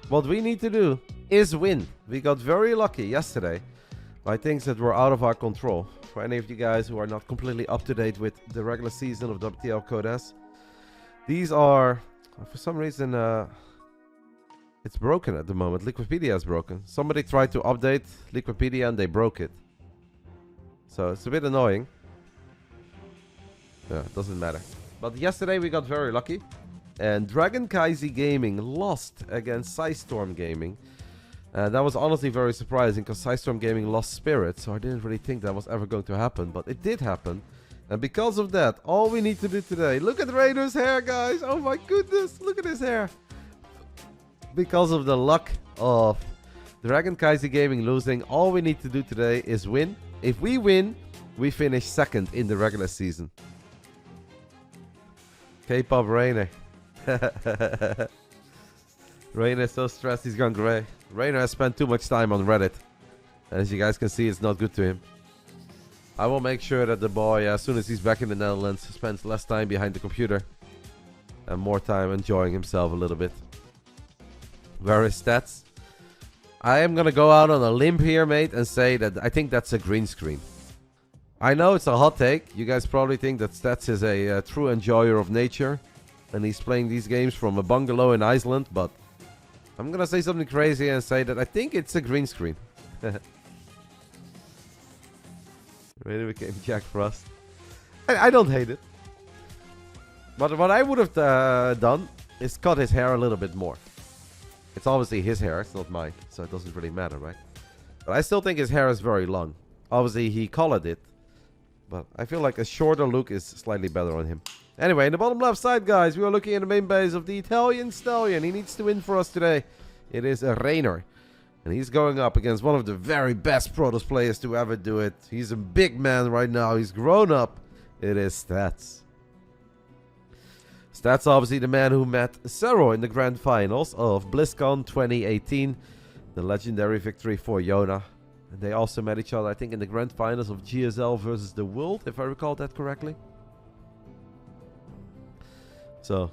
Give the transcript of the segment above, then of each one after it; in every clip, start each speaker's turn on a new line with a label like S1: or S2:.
S1: what we need to do is win. We got very lucky yesterday by things that were out of our control. For any of you guys who are not completely up to date with the regular season of WTL Code S, these are, for some reason, it's broken at the moment. Liquipedia is broken. Somebody tried to update Liquipedia and they broke it. So it's a bit annoying. Yeah, it doesn't matter. But yesterday we got very lucky. And Dragon Kaisi Gaming lost against Psystorm Gaming. That was honestly very surprising because Psystorm Gaming lost Spirit. So I didn't really think that was ever going to happen. But it did happen. And because of that, all we need to do today... Look at Reynor's hair, guys. Oh my goodness. Look at his hair. Because of the luck of Dragon Kaisi Gaming losing, all we need to do today is win. If we win, we finish second in the regular season. K-pop Reynor. Reynor is so stressed he's gone grey. Reynor has spent too much time on Reddit. And as you guys can see, it's not good to him. I will make sure that the boy, as soon as he's back in the Netherlands, spends less time behind the computer. And more time enjoying himself a little bit. Where is stats? I am going to go out on a limb here, mate, and say that I think that's a green screen. I know it's a hot take. You guys probably think that Stats is a true enjoyer of nature. And he's playing these games from a bungalow in Iceland. But I'm going to say something crazy and say that I think it's a green screen. Really became Jack Frost. I don't hate it. But what I would have done is cut his hair a little bit more. It's obviously his hair, it's not mine, so it doesn't really matter, right? But I still think his hair is very long. Obviously, he colored it, but I feel like a shorter look is slightly better on him. Anyway, in the bottom left side, guys, we are looking at the main base of the Italian Stallion. He needs to win for us today. It is a Reynor, and he's going up against one of the very best Protoss players to ever do it. He's a big man right now. He's grown up. It is Stats. That's obviously the man who met Serral in the grand finals of BlizzCon 2018. The legendary victory for Yona. And they also met each other, I think, in the grand finals of GSL versus the World, if I recall that correctly. So,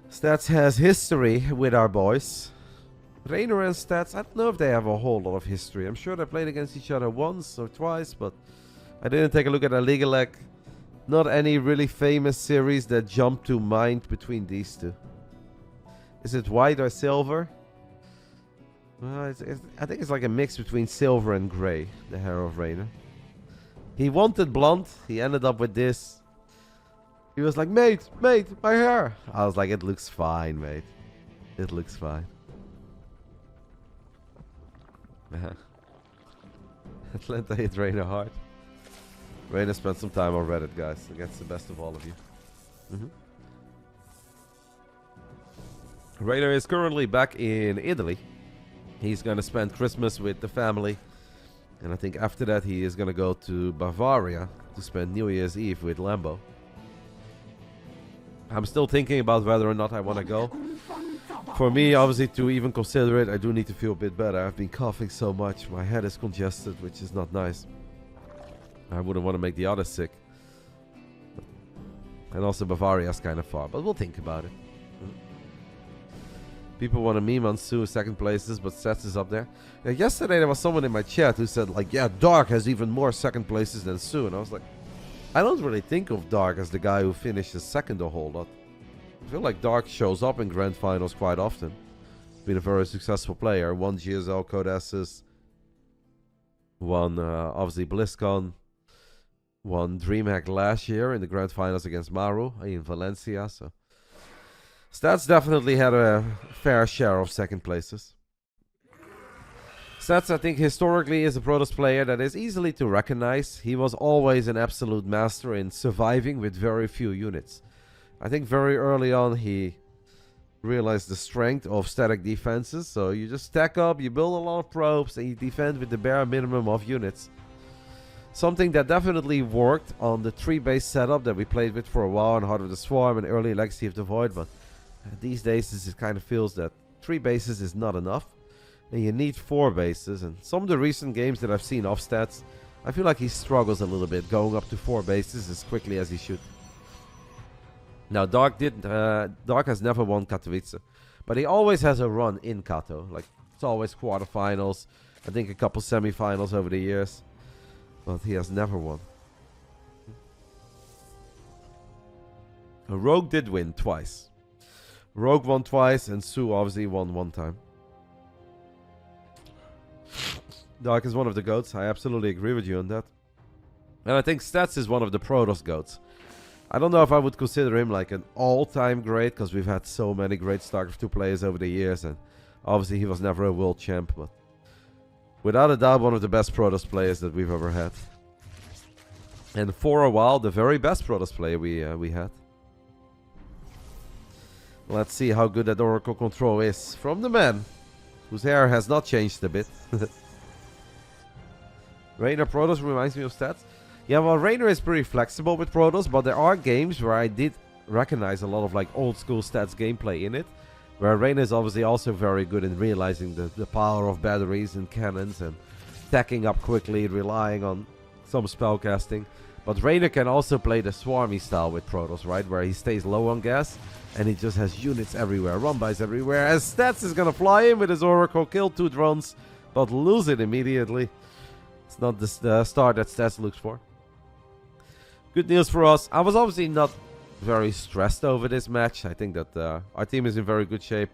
S1: Stats has history with our boys. Reynor and Stats, I don't know if they have a whole lot of history. I'm sure they played against each other once or twice, but I didn't take a look at their League Elect. Not any really famous series that jump to mind between these two. Is it white or silver? Well, I think it's like a mix between silver and grey, the hair of Reynor. He wanted blonde. He ended up with this. He was like, mate, my hair. I was like, it looks fine, mate. It looks fine. Atlanta hit Reynor hard. Reynor spent some time on Reddit, guys, against the best of all of you. Reynor is currently back in Italy. He's going to spend Christmas with the family. And I think after that he is going to go to Bavaria to spend New Year's Eve with Lambo. I'm still thinking about whether or not I want to go. For me, obviously, to even consider it, I do need to feel a bit better. I've been coughing so much. My head is congested, which is not nice. I wouldn't want to make the others sick. And also Bavaria is kind of far, but we'll think about it. People want to meme on Sue second places, but Sets is up there. Yesterday there was someone in my chat who said, like, yeah, Dark has even more second places than Sue. And I was like, I don't really think of Dark as the guy who finishes second a whole lot. I feel like Dark shows up in grand finals quite often. Been a very successful player. Won GSL Code S's. Won, obviously, BlizzCon. Won DreamHack last year in the grand finals against Maru in Valencia. So Stats definitely had a fair share of second places. Stats, I think, historically is a Protoss player that is easily to recognize. He was always an absolute master in surviving with very few units. I think very early on he realized the strength of static defenses. So you just stack up, you build a lot of probes, and you defend with the bare minimum of units. Something that definitely worked on the 3-base setup that we played with for a while in Heart of the Swarm and early Legacy of the Void, but these days it kind of feels that 3 bases is not enough, and you need 4 bases. And some of the recent games that I've seen off Stats, I feel like he struggles a little bit going up to 4 bases as quickly as he should. Now Dark has never won Katowice, But he always has a run in Kato. Like, it's always quarterfinals. I think a couple semifinals over the years. But he has never won. Rogue did win twice. Rogue won twice, and Sue obviously won one time. Dark is one of the GOATs. I absolutely agree with you on that. And I think Stats is one of the Protoss GOATs. I don't know if I would consider him like an all-time great, because we've had so many great StarCraft 2 players over the years, and obviously he was never a world champ, but without a doubt one of the best Protoss players that we've ever had. And for a while, the very best Protoss player we had. Let's see how good that Oracle control is from the man, whose hair has not changed a bit. Reynor Protoss reminds me of Stats. Yeah, well, Reynor is pretty flexible with Protoss, but there are games where I did recognize a lot of like old school Stats gameplay in it, where Reynor is obviously also very good in realizing the power of batteries and cannons and stacking up quickly, relying on some spellcasting. But Reynor can also play the swarmy style with Protoss, right, where he stays low on gas and he just has units everywhere, run-bys everywhere, as Stats is gonna fly in with his Oracle, kill 2 drones, but lose it immediately. It's not the start that Stats looks for. Good news for us. I was obviously not very stressed over this match. I think that our team is in very good shape.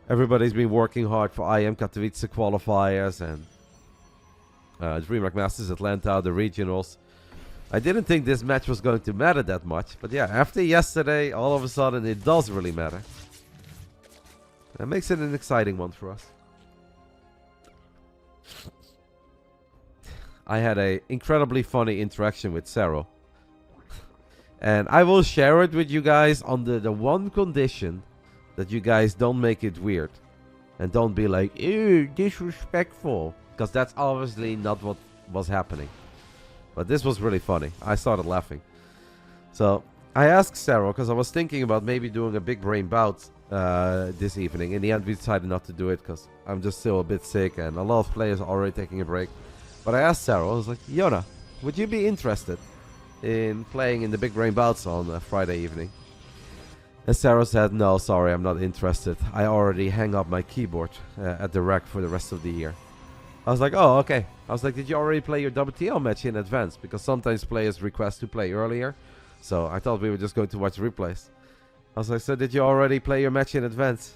S1: Everybody's been working hard for IM Katowice qualifiers and DreamHack Masters Atlanta, the regionals. I didn't think this match was going to matter that much. But yeah, after yesterday, all of a sudden it does really matter. That makes it an exciting one for us. I had an incredibly funny interaction with Serral. And I will share it with you guys on the one condition that you guys don't make it weird. And don't be like, ew, disrespectful. Because that's obviously not what was happening. But this was really funny. I started laughing. So, I asked Serral, because I was thinking about maybe doing a big brain bout this evening. In the end, we decided not to do it, because I'm just still a bit sick, and a lot of players are already taking a break. But I asked Serral, I was like, Yona, would you be interested in playing in the big brain bouts on Friday evening? And Serral said, no, sorry, I'm not interested. I already hang up my keyboard at the rack for the rest of the year. I was like, oh, okay. I was like, did you already play your WTL match in advance? Because sometimes players request to play earlier. So I thought we were just going to watch replays. I was like, so did you already play your match in advance?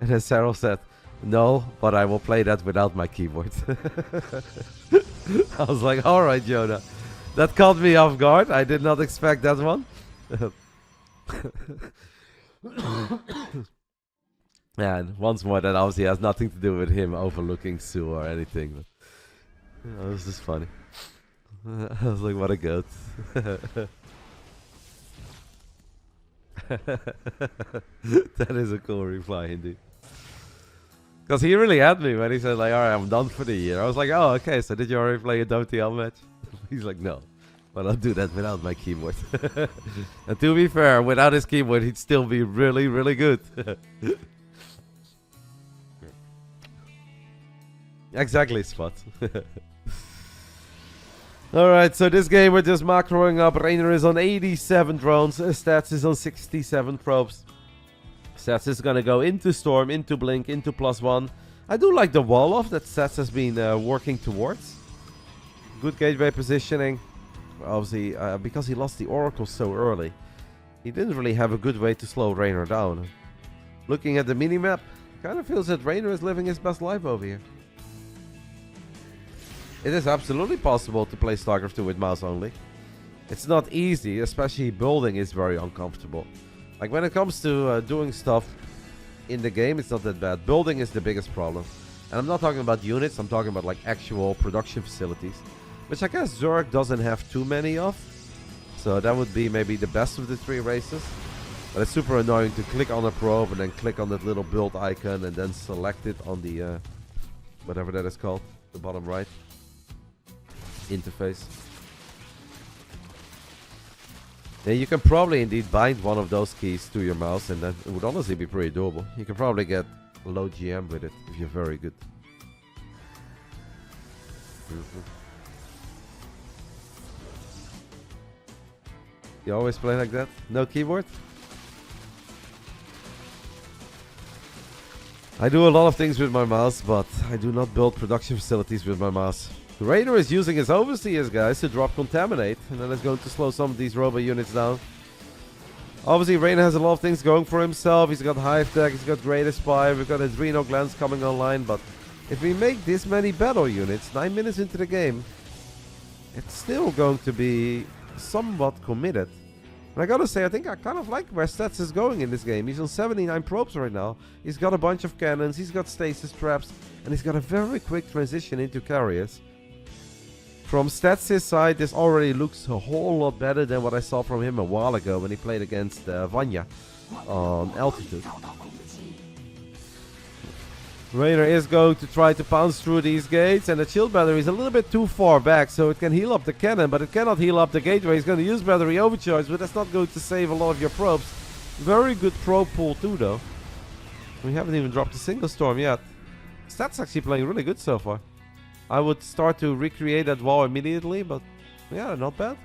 S1: And then Serral said, no, but I will play that without my keyboard. I was like, alright, Jonah. That caught me off guard. I did not expect that one. And once more, that obviously has nothing to do with him overlooking Sue or anything. But, you know, it was just funny. I was like, what a goat. That is a cool reply indeed. Because he really had me when he said like, alright, I'm done for the year. I was like, oh, okay, so did you already play a WTL match? He's like, no. But I'll do that without my keyboard. And to be fair, without his keyboard, he'd still be really, really good. Exactly, Spot. Alright, so this game we're just macroing up. Reynor is on 87 drones. Stats is on 67 probes. Stats is gonna go into Storm, into Blink, into +1. I do like the wall off that Stats has been working towards. Good gateway positioning. Obviously, because he lost the Oracle so early, he didn't really have a good way to slow Reynor down. Looking at the minimap, kind of feels that Reynor is living his best life over here. It is absolutely possible to play StarCraft 2 with mouse only. It's not easy, especially building is very uncomfortable. Like when it comes to doing stuff in the game, it's not that bad. Building is the biggest problem. And I'm not talking about units, I'm talking about like actual production facilities. Which I guess Zerg doesn't have too many of. So that would be maybe the best of the 3 races. But it's super annoying to click on a probe and then click on that little build icon and then select it on the whatever that is called, the bottom right interface. Yeah, you can probably indeed bind one of those keys to your mouse and then it would honestly be pretty doable. You can probably get low GM with it if you're very good. You always play like that? No keyboard? I do a lot of things with my mouse, but I do not build production facilities with my mouse. Reynor is using his overseers, guys, to drop Contaminate, and then it's going to slow some of these robo units down. Obviously, Reynor has a lot of things going for himself. He's got Hive Tech, he's got Great Aspire, we've got his Reynor Glance coming online, but if we make this many battle units 9 minutes into the game, it's still going to be somewhat committed. And I gotta say, I think I kind of like where Stats is going in this game. He's on 79 probes right now. He's got a bunch of cannons, he's got stasis traps, and he's got a very quick transition into carriers. From Stats' side, this already looks a whole lot better than what I saw from him a while ago when he played against Vanya on altitude. Reynor is going to try to pounce through these gates, and the shield battery is a little bit too far back, so it can heal up the cannon, but it cannot heal up the gateway. He's going to use battery overcharge, but that's not going to save a lot of your probes. Very good probe pool too, though. We haven't even dropped a single storm yet. Stats actually playing really good so far. I would start to recreate that wall immediately, but yeah, not bad.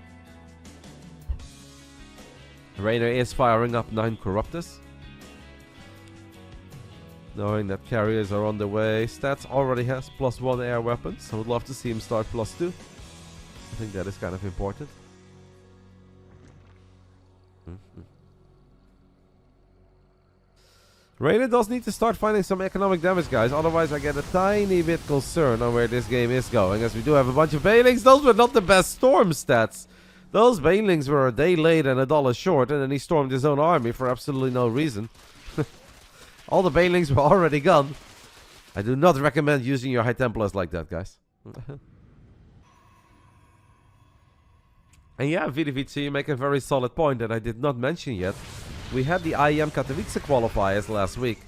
S1: Reynor is firing up 9 Corruptus, knowing that carriers are on the way. Stats already has +1 air weapons. I would love to see him start +2. I think that is kind of important. Reynor does need to start finding some economic damage, guys. Otherwise, I get a tiny bit concerned on where this game is going, as we do have a bunch of Banelings. Those were not the best storm stats. Those Banelings were a day late and $1 short, and then he stormed his own army for absolutely no reason. All the Banelings were already gone. I do not recommend using your High Templars like that, guys. And yeah, VDVC, you make a very solid point that I did not mention yet. We had the IEM Katowice qualifiers last week,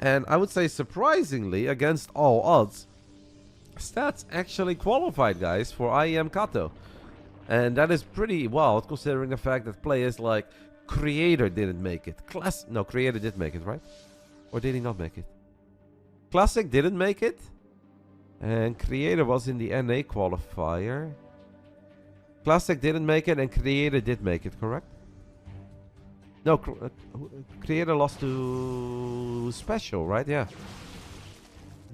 S1: and I would say surprisingly, against all odds, Stats actually qualified, guys, for IEM Kato. And that is pretty wild, considering the fact that players like Creator didn't make it. No, Creator did make it, right? Or did he not make it? Classic didn't make it, and Creator was in the NA qualifier. Classic didn't make it, and Creator did make it, correct? No, Creator lost to Special, right? Yeah.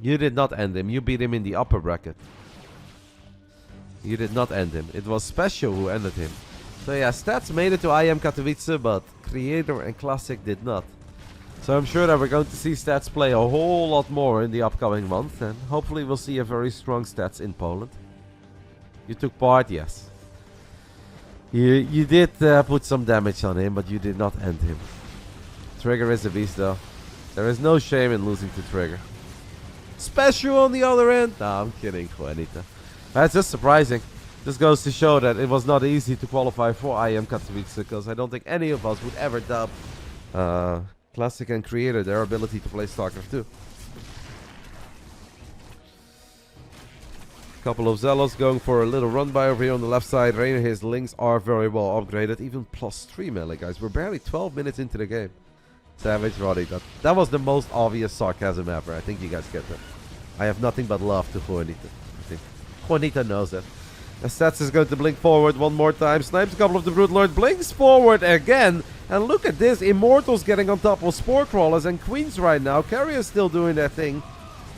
S1: You did not end him. You beat him in the upper bracket. You did not end him. It was Special who ended him. So yeah, Stats made it to IM Katowice, but Creator and Classic did not. So I'm sure that we're going to see Stats play a whole lot more in the upcoming month, and hopefully we'll see a very strong Stats in Poland. You took part, yes. You did put some damage on him, but you did not end him. Trigger is a beast, though. There is no shame in losing to Trigger. Special on the other end? Nah, I'm kidding, Juanita. That's just surprising. This goes to show that it was not easy to qualify for IM Katowice, because I don't think any of us would ever dub Classic and Creator their ability to play Starcraft 2. Couple of Zealots going for a little run by over here on the left side. Reynor, his links are very well upgraded, even +3 melee, guys. We're barely 12 minutes into the game. Savage Roddy, that was the most obvious sarcasm ever. I think you guys get that. I have nothing but love to Juanita. I think Juanita knows that. And Stats is going to blink forward one more time. Snipes a couple of the Brute Lord, blinks forward again. And look at this, Immortals getting on top of Spore Crawlers and Queens right now. Carrier's still doing their thing.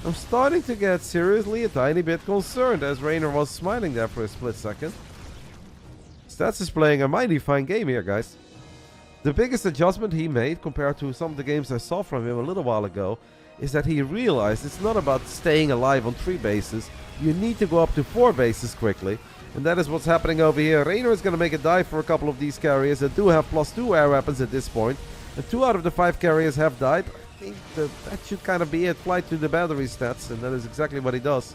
S1: I'm starting to get seriously a tiny bit concerned, as Reynor was smiling there for a split second. Stats is playing a mighty fine game here, guys. The biggest adjustment he made compared to some of the games I saw from him a little while ago is that he realized it's not about staying alive on 3 bases. You need to go up to 4 bases quickly. And that is what's happening over here. Reynor is going to make a dive for a couple of these carriers that do have +2 air weapons at this point. And 2 out of the 5 carriers have died. I think that should kind of be it. Fly to the battery Stats, and that is exactly what he does.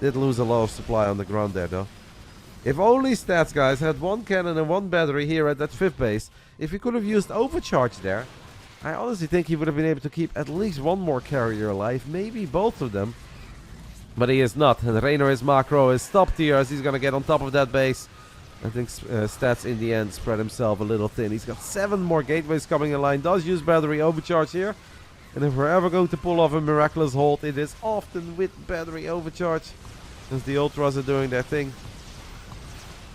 S1: Did lose a lot of supply on the ground there, though. If only Stats, guys, had 1 cannon and 1 battery here at that 5th base, if he could have used overcharge there, I honestly think he would have been able to keep at least 1 more carrier alive, maybe both of them. But he is not, and Reynor, his macro is stopped here as he's going to get on top of that base. I think Stats in the end spread himself a little thin. He's got 7 more gateways coming in line. Does use battery overcharge here. And if we're ever going to pull off a miraculous hold, it is often with battery overcharge, as the Ultras are doing their thing.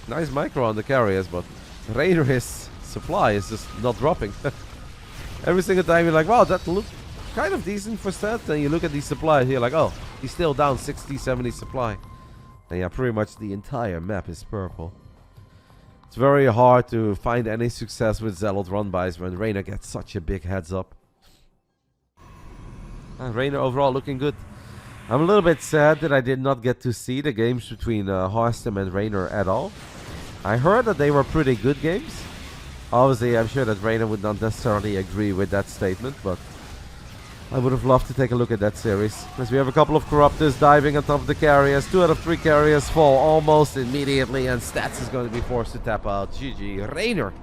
S1: Nice micro on the carriers, but Reynor, his supply is just not dropping. Every single time you're like, wow, that looked kind of decent for stats. And you look at these supplies here, like, oh, he's still down 60, 70 supply. And yeah, pretty much the entire map is purple. It's very hard to find any success with Zealot run-bys when Reynor gets such a big heads up. And Reynor overall looking good. I'm a little bit sad that I did not get to see the games between RotterdaM and Reynor at all. I heard that they were pretty good games. Obviously, I'm sure that Reynor would not necessarily agree with that statement, but I would have loved to take a look at that series. As we have a couple of Corruptors diving on top of the carriers. 2 out of 3 carriers fall almost immediately, and Stats is going to be forced to tap out. GG. Reynor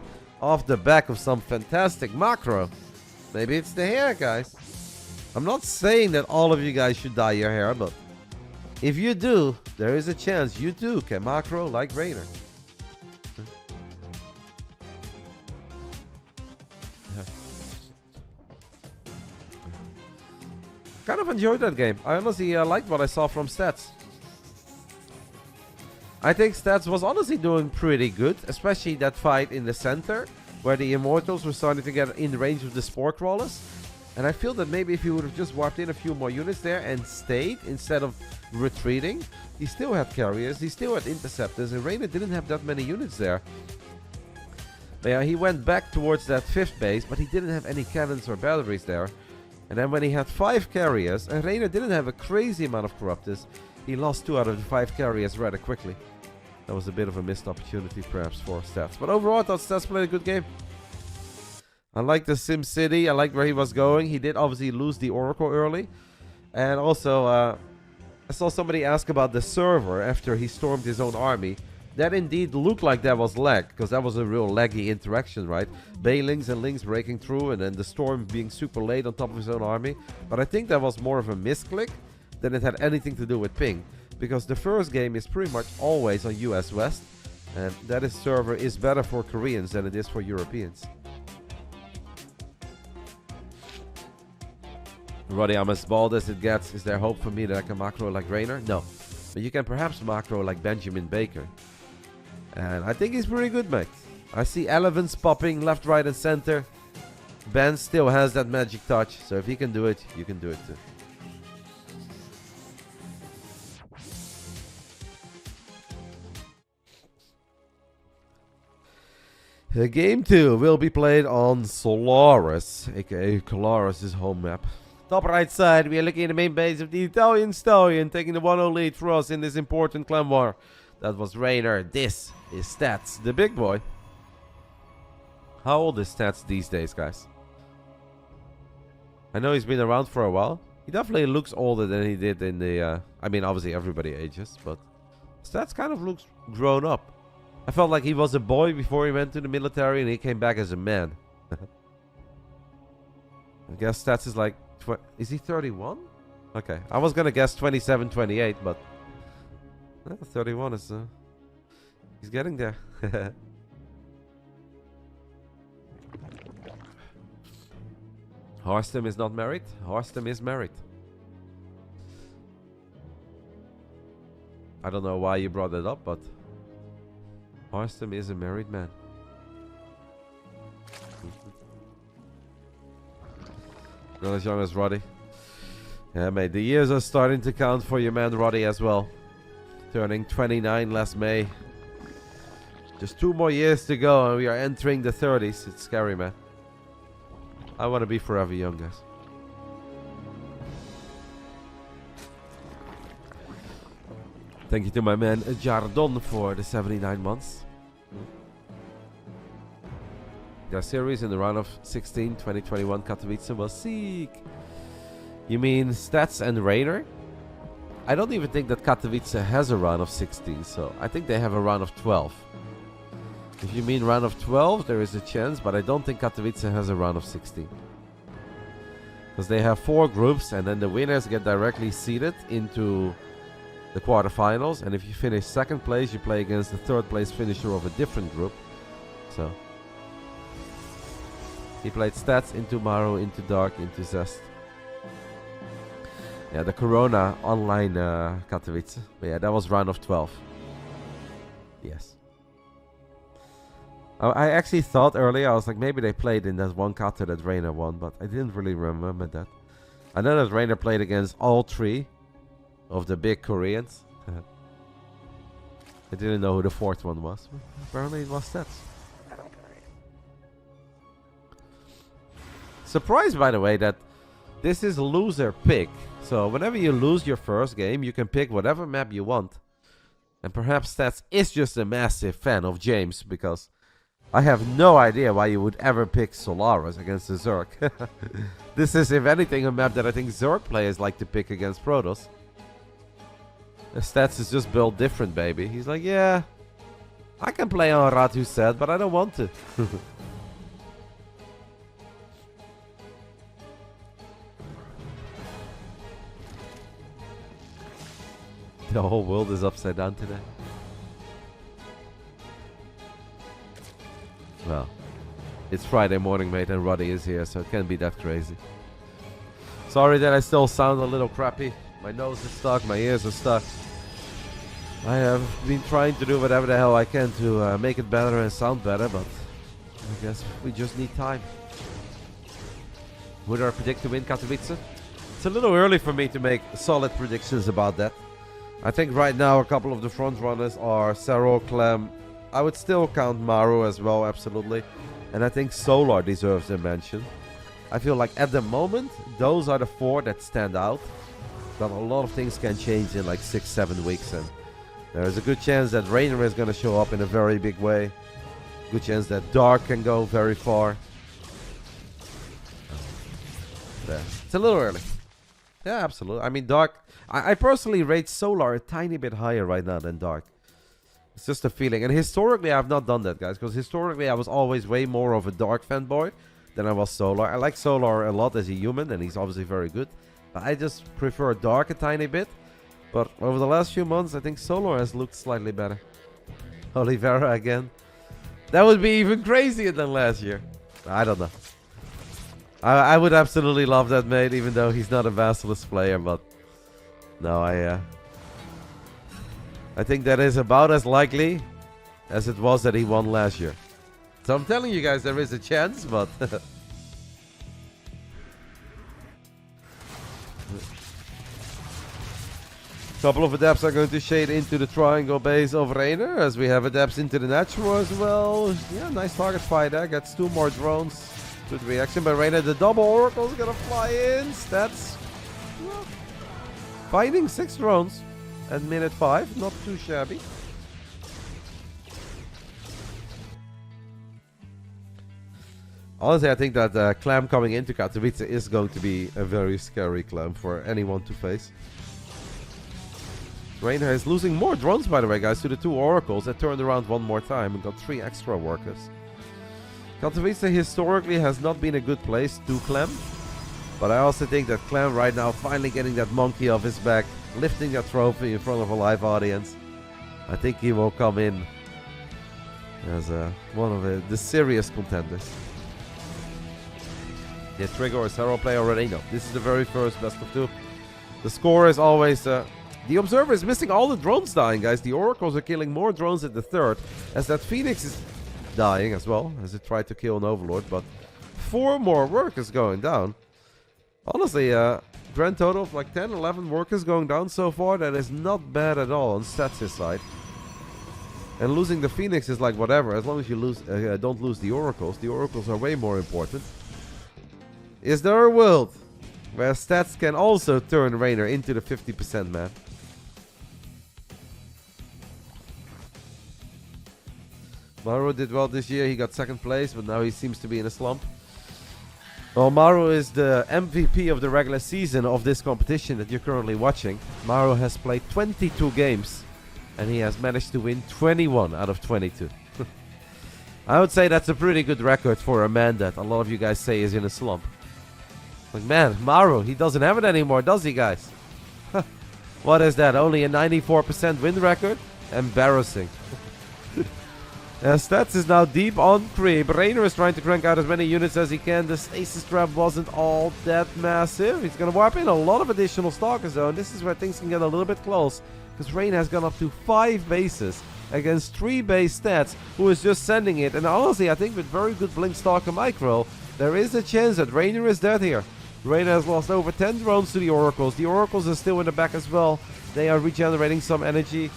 S1: off the back of some fantastic macro. Maybe it's the hair, guys. I'm not saying that all of you guys should dye your hair, but if you do, there is a chance you too can macro like Reynor. Kind of enjoyed that game. I honestly liked what I saw from Stats. I think Stats was honestly doing pretty good, especially that fight in the center, where the Immortals were starting to get in range of the Spore Crawlers. And I feel that maybe if he would have just warped in a few more units there and stayed instead of retreating, he still had carriers, he still had interceptors, and Reynor didn't have that many units there. But yeah, he went back towards that 5th base, but he didn't have any cannons or batteries there. And then when he had 5 carriers, and Reynor didn't have a crazy amount of Corruptors, he lost 2 out of the 5 carriers rather quickly. That was a bit of a missed opportunity perhaps for Stats. But overall, I thought Stats played a good game. I like the Sim City. I like where he was going. He did obviously lose the Oracle early. And also, I saw somebody ask about the server after he stormed his own army. That indeed looked like that was lag, because that was a real laggy interaction, right? Baylings and Lings breaking through, and then the storm being super late on top of his own army. But I think that was more of a misclick than it had anything to do with ping. Because the first game is pretty much always on US West, and that server is better for Koreans than it is for Europeans. RotterdaM, as bald as it gets, is there hope for me that I can macro like Reynor? No. But you can perhaps macro like Benjamin Baker. And I think he's pretty good, mate. I see Elevens popping left, right, and center. Ben still has that magic touch, so if he can do it, you can do it too. Game 2 will be played on Solaris, aka Colaris' home map. Top right side, we are looking at the main base of the Italian Stallion, taking the 1-0 lead for us in this important clan war. That was Reynor. This is Stats, the big boy. How old is Stats these days, guys? I know he's been around for a while. He definitely looks older than he did in the... I mean, obviously everybody ages, but Stats kind of looks grown up. I felt like he was a boy before he went to the military and he came back as a man. I guess Stats is like... Is he 31? Okay, I was gonna guess 27, 28, but... 31 is... he's getting there. RotterdaM is not married. RotterdaM is married. I don't know why you brought it up, but... RotterdaM is a married man. Not as young as Roddy. Yeah, mate, the years are starting to count for your man Roddy as well. Turning 29 last May. Just 2 more years to go and we are entering the 30s. It's scary, man. I want to be forever young, guys. Thank you to my man Jardon for the 79 months. Their series in the round of 16, 2021 Katowice was sick. You mean Stats and Reynor? I don't even think that Katowice has a round of 16, so I think they have a round of 12. If you mean round of 12, there is a chance, but I don't think Katowice has a round of 16. Because they have 4 groups, and then the winners get directly seeded into the quarterfinals, and if you finish 2nd place, you play against the 3rd place finisher of a different group. So... he played Stats into Maru, into Dark, into Zest. Yeah, the Corona online Katowice. But yeah, that was round of 12. Yes. I actually thought earlier, I was like, maybe they played in that one kata that Reynor won, but I didn't really remember that. I know that Reynor played against all 3 of the big Koreans. I didn't know who the 4th one was. Apparently it was Stats. Surprised, by the way, that this is loser pick. So whenever you lose your first game, you can pick whatever map you want. And perhaps Stats is just a massive fan of James, because I have no idea why you would ever pick Solaris against the Zerg. This is, if anything, a map that I think Zerg players like to pick against Protoss. Stats is just built different, baby. He's like, yeah, I can play on Ratu set, but I don't want to. The whole world is upside down today. Well, it's Friday morning, mate, and Roddy is here, so it can't be that crazy. Sorry that I still sound a little crappy. My nose is stuck, my ears are stuck. I have been trying to do whatever the hell I can to make it better and sound better, but I guess we just need time. Would I predict to win Katowice? It's a little early for me to make solid predictions about that. I think right now a couple of the front runners are Serral, Clem. I would still count Maru as well, absolutely. And I think Solar deserves a mention. I feel like at the moment, those are the 4 that stand out. But a lot of things can change in like 6-7 weeks. And there's a good chance that Reynor is going to show up in a very big way. Good chance that Dark can go very far. There. It's a little early. Yeah, absolutely. I mean, Dark... I personally rate Solar a tiny bit higher right now than Dark. It's just a feeling. And historically, I've not done that, guys. Because historically, I was always way more of a Dark fanboy than I was Solar. I like Solar a lot as a human, and he's obviously very good. But I just prefer Dark a tiny bit. But over the last few months, I think Solar has looked slightly better. Oliveira again. That would be even crazier than last year. I don't know. I would absolutely love that, mate, even though he's not a Basilisk player, but... No, I think that is about as likely as it was that he won last year. So I'm telling you guys, there is a chance, but... Couple of adepts are going to shade into the triangle base of Reynor, as we have adepts into the natural as well. Yeah, nice target fight there. Gets 2 more drones. Good reaction by Reynor. The double oracle is gonna fly in. Stats. Well, finding 6 drones at minute 5. Not too shabby. Honestly, I think that Clam coming into Katowice is going to be a very scary Clam for anyone to face. Reynor is losing more drones, by the way, guys, to the 2 oracles that turned around one more time and got 3 extra workers. Katowice historically has not been a good place to Clem, but I also think that Clem right now finally getting that monkey off his back, lifting that trophy in front of a live audience. I think he will come in as one of the serious contenders. Yeah, Trigger or Serral play already? No, this is the very first best of 2. The score is always... the Observer is missing all the drones dying, guys. The Oracles are killing more drones at the 3rd, as that Phoenix is dying as well, as it tried to kill an Overlord, but 4 more workers going down. Honestly, grand total of like 10, 11 workers going down so far. That is not bad at all on Stats' side. And losing the Phoenix is like whatever, as long as you don't lose the Oracles. The Oracles are way more important. Is there a world where Stats can also turn Reynor into the 50% man? Maru did well this year. He got 2nd place, but now he seems to be in a slump. Well, Maru is the MVP of the regular season of this competition that you're currently watching. Maru has played 22 games, and he has managed to win 21 out of 22. I would say that's a pretty good record for a man that a lot of you guys say is in a slump. Like, man, Maru, he doesn't have it anymore, does he, guys? What is that? Only a 94% win record? Embarrassing. Stats is now deep on creep. Reynor is trying to crank out as many units as he can. The stasis trap wasn't all that massive. He's going to warp in a lot of additional Stalker Zone. This is where things can get a little bit close, because Reynor has gone up to 5 bases against 3 base Stats, who is just sending it. And honestly, I think with very good Blink Stalker Micro, there is a chance that Reynor is dead here. Reynor has lost over 10 drones to the Oracles. The Oracles are still in the back as well. They are regenerating some energy.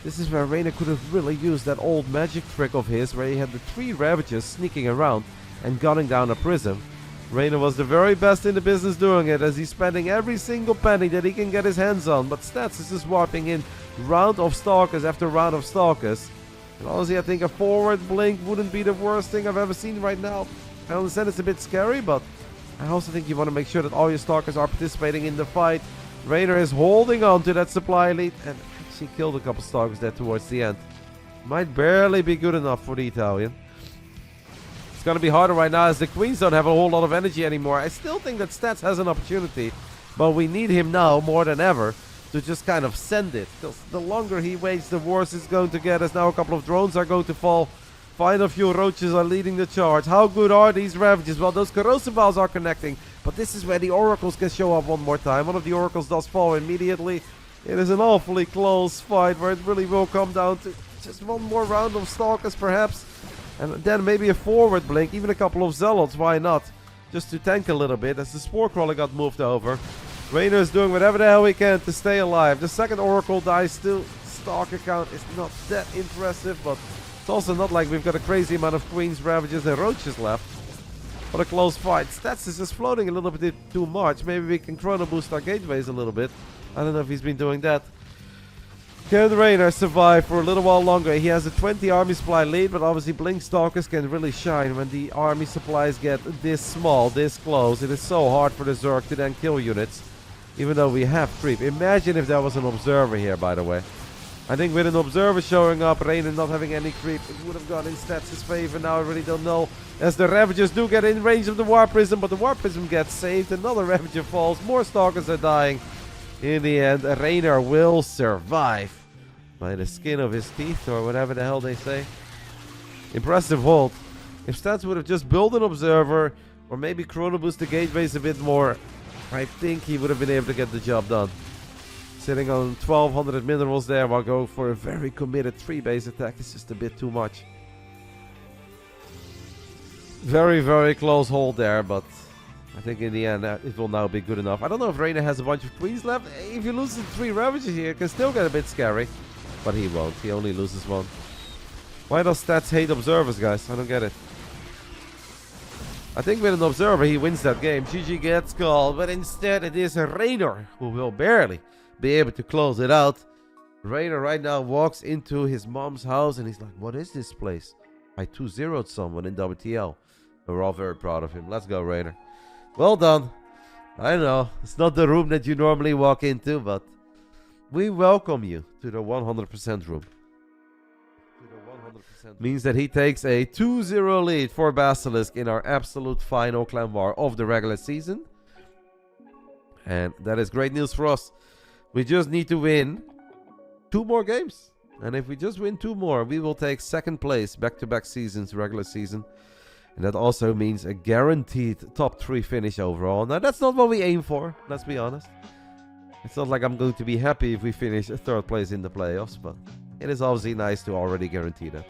S1: This is where Reynor could have really used that old magic trick of his where he had the 3 Ravagers sneaking around and gunning down a Prism. Reynor was the very best in the business doing it, as he's spending every single penny that he can get his hands on. But Stats is just warping in round of Stalkers after round of Stalkers. And honestly, I think a forward blink wouldn't be the worst thing I've ever seen right now. I understand it's a bit scary, but I also think you want to make sure that all your Stalkers are participating in the fight. Reynor is holding on to that supply lead and actually killed a couple Stalkers there towards the end. Might barely be good enough for the Italian. It's going to be harder right now as the Queens don't have a whole lot of energy anymore. I still think that Stats has an opportunity, but we need him now more than ever to just kind of send it. Because the longer he waits, the worse it's going to get, as now a couple of drones are going to fall. Final few Roaches are leading the charge. How good are these Ravages? Well, those Corrosive Balls are connecting, but this is where the Oracles can show up one more time. One of the Oracles does fall immediately. It is an awfully close fight where it really will come down to just one more round of Stalkers perhaps. And then maybe a forward blink, even a couple of Zealots, why not? Just to tank a little bit as the Spore Crawler got moved over. Reynor is doing whatever the hell he can to stay alive. The second Oracle dies still. Stalker count is not that impressive, but it's also not like we've got a crazy amount of Queens, Ravages and Roaches left. What a close fight. Stats is just floating a little bit too much. Maybe we can chrono boost our gateways a little bit. I don't know if he's been doing that. Can Reynor survive for a little while longer? He has a 20 army supply lead, but obviously Blink Stalkers can really shine when the army supplies get this small, this close. It is so hard for the Zerg to then kill units, even though we have creep. Imagine if there was an Observer here, by the way. I think with an Observer showing up, Reynor not having any creep, it would have gone in Stats' favor. Now I really don't know, as the Ravagers do get in range of the War Prism, but the War Prism gets saved. Another Ravager falls. More Stalkers are dying. In the end, Reynor will survive by the skin of his teeth, or whatever the hell they say. Impressive hold. If Stats would have just built an Observer, or maybe chrono boost the gateways a bit more, I think he would have been able to get the job done. Sitting on 1200 minerals there while going for a very committed 3-base attack is just a bit too much. Very, very close hold there, but I think in the end it will now be good enough. I don't know if Reynor has a bunch of Queens left. If you lose the 3 Ravages here, it can still get a bit scary. But he won't. He only loses 1. Why does Stats hate Observers, guys? I don't get it. I think with an Observer he wins that game. GG gets called, but instead it is Reynor who will barely be able to close it out. Reynor right now walks into his mom's house and he's like, what is this place? I 2-0'd someone in WTL. And we're all very proud of him. Let's go, Reynor. Well done. I know, it's not the room that you normally walk into, but we welcome you to the 100% room. Means that he takes a 2-0 lead for Basilisk in our absolute final clan war of the regular season. And that is great news for us. We just need to win 2 more games. And if we just win 2 more, we will take 2nd place back-to-back seasons, regular season. And that also means a guaranteed top 3 finish overall. Now, that's not what we aim for, let's be honest. It's not like I'm going to be happy if we finish 3rd place in the playoffs, but it is obviously nice to already guarantee that.